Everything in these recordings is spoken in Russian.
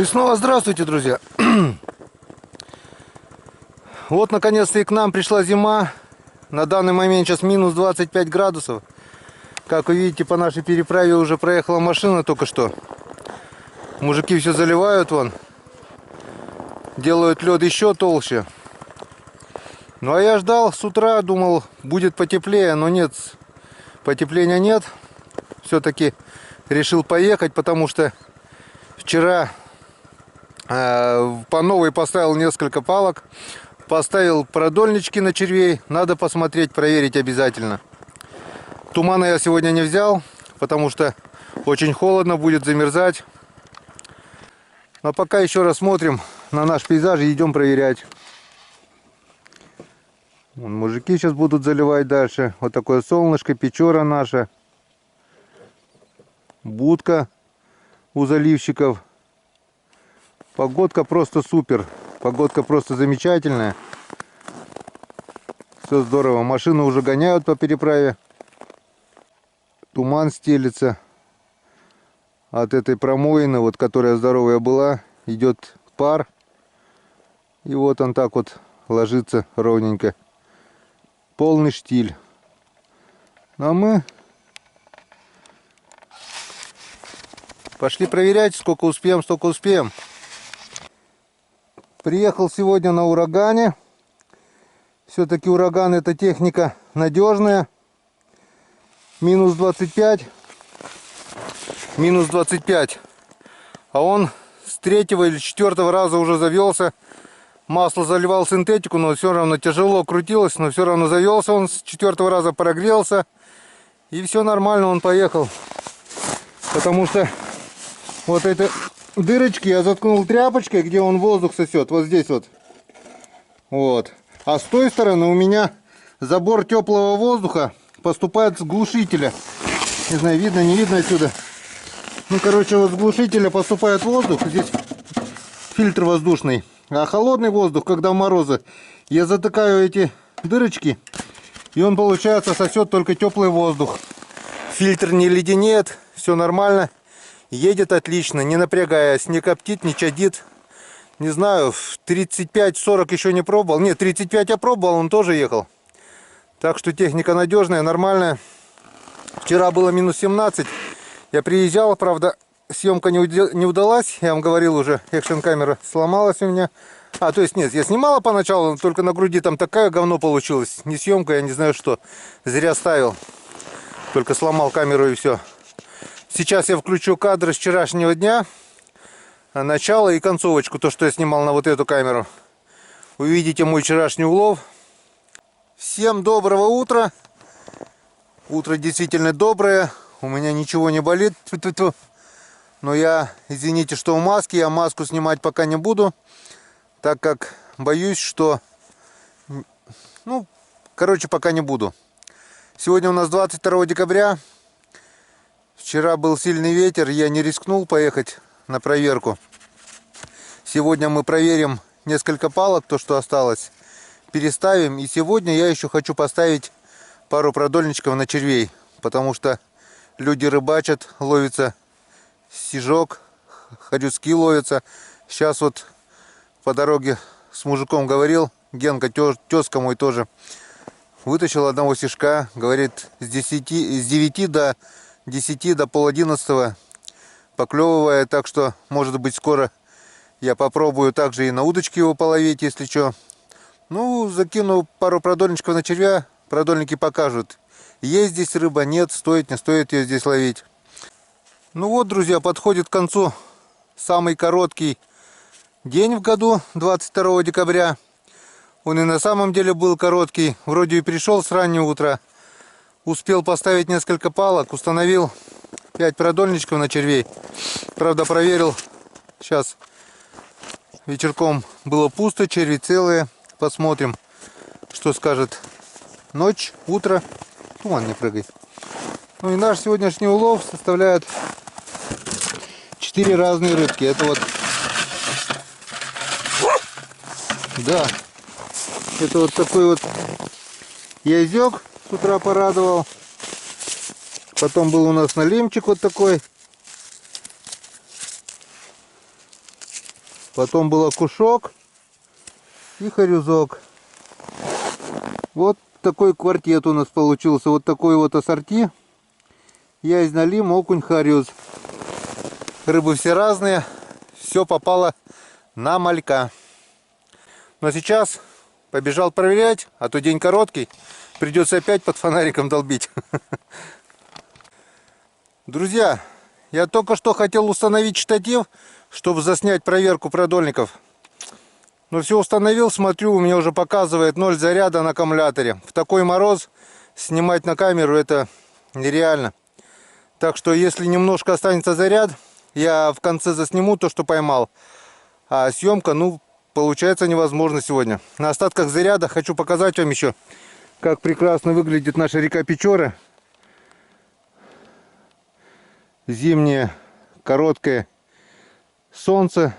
Ну и снова здравствуйте, друзья. Вот наконец-то и к нам пришла зима. На данный момент сейчас минус 25 градусов. Как вы видите, по нашей переправе уже проехала машина только что. Мужики все заливают вон. Делают лед еще толще. Ну а я ждал с утра, думал, будет потеплее, но нет, потепления нет. Все-таки решил поехать, потому что вчера по новой поставил несколько палок. Поставил продольнички на червей. Надо посмотреть, проверить обязательно. Тумана я сегодня не взял, потому что очень холодно, будет замерзать. Но пока еще раз смотрим на наш пейзаж и идем проверять. Вон, мужики сейчас будут заливать дальше. Вот такое солнышко, печора наша. Будка у заливщиков. Погодка просто супер. Погодка просто замечательная. Все здорово. Машины уже гоняют по переправе. Туман стелится. От этой промоины, вот, которая здоровая была, идет пар. И вот он так вот ложится ровненько. Полный штиль. А мы пошли проверять, сколько успеем, столько успеем. Приехал сегодня на урагане. Все-таки ураган — это техника надежная. Минус 25. Минус 25. А он с 3-го или 4-го раза уже завелся. Масло заливал синтетику, но все равно тяжело крутилось. Но все равно завелся он с 4-го раза, прогрелся. И все нормально, он поехал. Потому что вот это... дырочки я заткнул тряпочкой, где он воздух сосет. Вот здесь вот. Вот. А с той стороны у меня забор теплого воздуха поступает с глушителя. Не знаю, видно, не видно отсюда. Ну, короче, вот с глушителя поступает воздух. Здесь фильтр воздушный. А холодный воздух, когда морозы, я затыкаю эти дырочки. И он, получается, сосет только теплый воздух. Фильтр не леденеет. Все нормально. Едет отлично, не напрягаясь, не коптит, не чадит. Не знаю, 35-40 еще не пробовал. Нет, 35 я пробовал, он тоже ехал. Так что техника надежная, нормальная. Вчера было минус 17. Я приезжал, правда, съемка не удалась. Я вам говорил уже, экшн-камера сломалась у меня. То есть нет, я снимала поначалу, только на груди там такое говно получилось. Не съемка, я не знаю что. Зря ставил. Только сломал камеру и все. Сейчас я включу кадры с вчерашнего дня. Начало и концовочку. То, что я снимал на вот эту камеру. Увидите мой вчерашний улов. Всем доброго утра. Утро действительно доброе. У меня ничего не болит. Но я, извините, что в маске. Я маску снимать пока не буду. Так как боюсь, что... Ну, короче, пока не буду. Сегодня у нас 22 декабря. Вчера был сильный ветер, я не рискнул поехать на проверку. Сегодня мы проверим несколько палок, то что осталось, переставим. И сегодня я еще хочу поставить пару продольничков на червей, потому что люди рыбачат, ловится сижок, хорюски ловятся. Сейчас вот по дороге с мужиком говорил, Генка, тезка мой тоже, вытащил одного сижка, говорит, с 9 до 10 до пол-11 поклевывая, так что может быть скоро я попробую также и на удочке его половить, если что. Ну, закину пару продольничков на червя, продольники покажут, есть здесь рыба, нет, стоит, не стоит ее здесь ловить. Ну вот, друзья, подходит к концу самый короткий день в году, 22 декабря. Он и на самом деле был короткий, вроде и пришел с раннего утра. Успел поставить несколько палок, установил 5 продольничков на червей. Правда, проверил. Сейчас вечерком было пусто, черви целые. Посмотрим, что скажет ночь, утро. Туман, не прыгай. Ну и наш сегодняшний улов составляет 4 разные рыбки. Это вот... Да. Это вот такой вот язёк. С утра порадовал. Потом был у нас налимчик вот такой. Потом был окушок и хорюзок. Вот такой квартет у нас получился. Вот такой вот ассорти. Язь, налим, окунь, хорюз. Рыбы все разные. Все попало на малька. Но сейчас побежал проверять, а то день короткий. Придется опять под фонариком долбить. Друзья, я только что хотел установить штатив, чтобы заснять проверку продольников. Но все установил, смотрю, у меня уже показывает 0 заряда на аккумуляторе. В такой мороз снимать на камеру это нереально. Так что если немножко останется заряд, я в конце засниму то, что поймал. А съемка, ну, получается невозможно сегодня. На остатках заряда хочу показать вам еще, как прекрасно выглядит наша река Печора. Зимнее, короткое солнце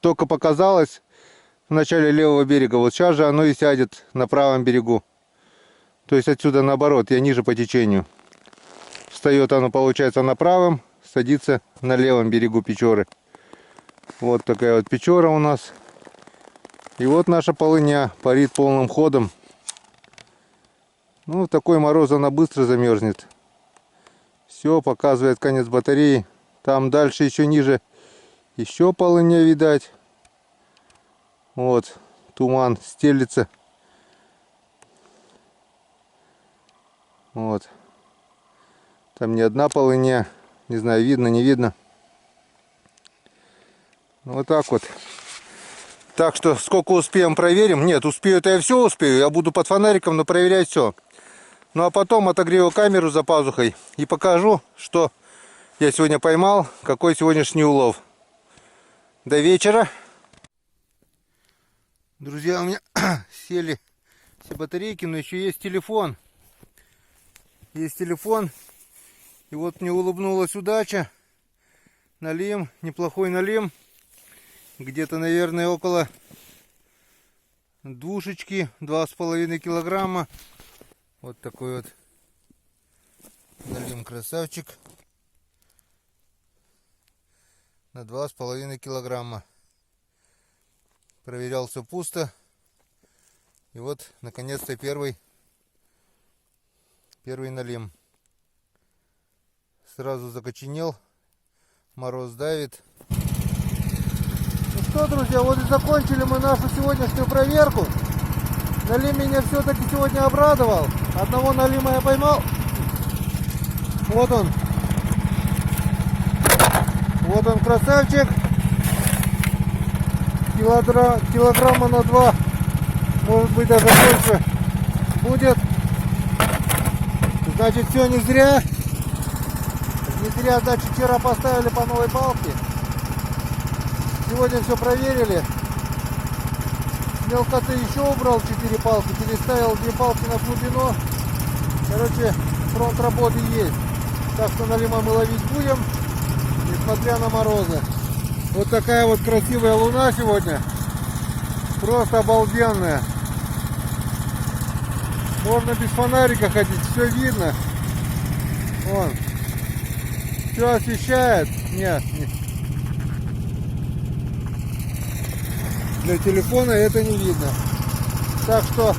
только показалось в начале левого берега. Вот сейчас же оно и сядет на правом берегу. То есть отсюда наоборот, я ниже по течению. Встает оно, получается, на правом, садится на левом берегу Печоры. Вот такая вот Печора у нас. И вот наша полыня парит полным ходом. Ну, в такой мороз она быстро замерзнет. Все, показывает конец батареи. Там дальше еще ниже еще полыня видать. Вот, туман стелится. Вот. Там не одна полыня. Не знаю, видно, не видно. Вот так вот. Так что сколько успеем, проверим. Нет, успею-то я все успею. Я буду под фонариком, но проверять все. Ну а потом отогрею камеру за пазухой и покажу, что я сегодня поймал, какой сегодняшний улов. До вечера. Друзья, у меня сели все батарейки, но еще есть телефон. Есть телефон. И вот мне улыбнулась удача. Налим, неплохой налим. Где-то, наверное, около двушечки, 2,5 килограмма. Вот такой вот налим, красавчик. На 2,5 килограмма. Проверял, все пусто. И вот, наконец-то, первый налим. Сразу закоченел. Мороз давит. Ну что, друзья, вот и закончили мы нашу сегодняшнюю проверку. Налим меня все-таки сегодня обрадовал. Одного налима я поймал. Вот он. Вот он, красавчик. Килограмма на 2. Может быть, даже больше будет. Значит, все не зря. Не зря, значит, вчера поставили по новой палке. Сегодня все проверили. С мелкоты еще убрал 4 палки. Переставил 2 палки на глубину. Короче, фронт работы есть. Так что налима мы ловить будем, несмотря на морозы. Вот такая вот красивая луна сегодня. Просто обалденная. Можно без фонарика ходить, все видно. Вон. Все освещает. Нет. Для телефона это не видно. Так что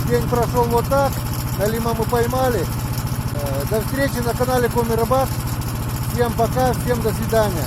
день прошел вот так. Налима мы поймали. До встречи на канале Коми Рыбак. Всем пока, всем до свидания.